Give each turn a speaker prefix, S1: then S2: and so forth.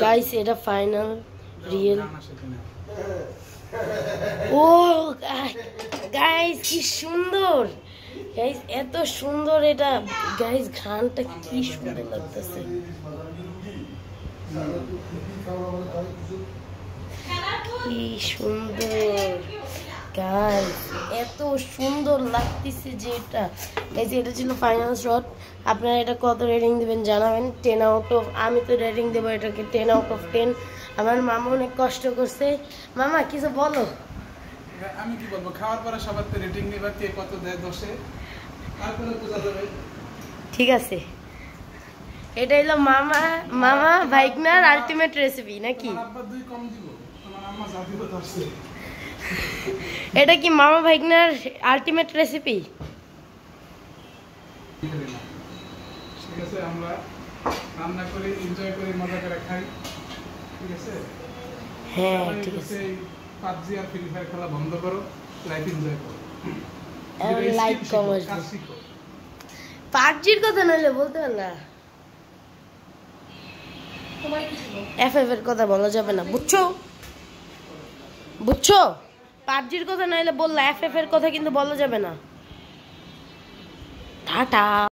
S1: Guys এটা final real. ও guys কি সুন্দর, গাইস এত সুন্দর এটা, গাইস ঘ্রাণটা কি সুন্দর লাগতেছে। কি সুন্দর গাইস, এত সুন্দর লাগতেছে যে এটা। গাইস এটা ছিল ফাইনাল শট। আপনারা এটা কত রেটিং দিবেন জানাবেন। 10 আউট অফ, আমি তো রেটিং দেবো এটাকে 10 আউট অফ 10। আমার মামা অনেক কষ্ট করছে। মামা কিছু বলো।
S2: আমি কি বলবো, খাওয়ার পরে সবার তো রেটিং নিবা, কে কত দেয় 10-এ, তারপরে বোঝা যাবে।
S1: ঠিক আছে, এটা হলো মামা মামা ভাইগনার আলটিমেট রেসিপি নাকি?
S2: আমার আব্বা 2 কম দিব, আমার আম্মা যা দিব তারছে।
S1: এটা কি মামা ভাইগনার আলটিমেট রেসিপি?
S2: ঠিক আছে, আমরা রান্না করি, এনজয় করি, মজা করে খাই। ঠিক আছে?
S1: হ্যাঁ ঠিক আছে।
S2: PUBG আর ফ্রি ফায়ার খেলা বন্ধ করো, লাইফ এনজয় করো।
S1: Like comment. পাবজির কথা নইলে বলতে পারলা, এফএফ এর কথা বলা যাবে না, বুঝছো বুঝছো? পাবজির কথা নইলে বললা, এফএফ এর কথা কিন্তু বলা যাবে না। টাটা।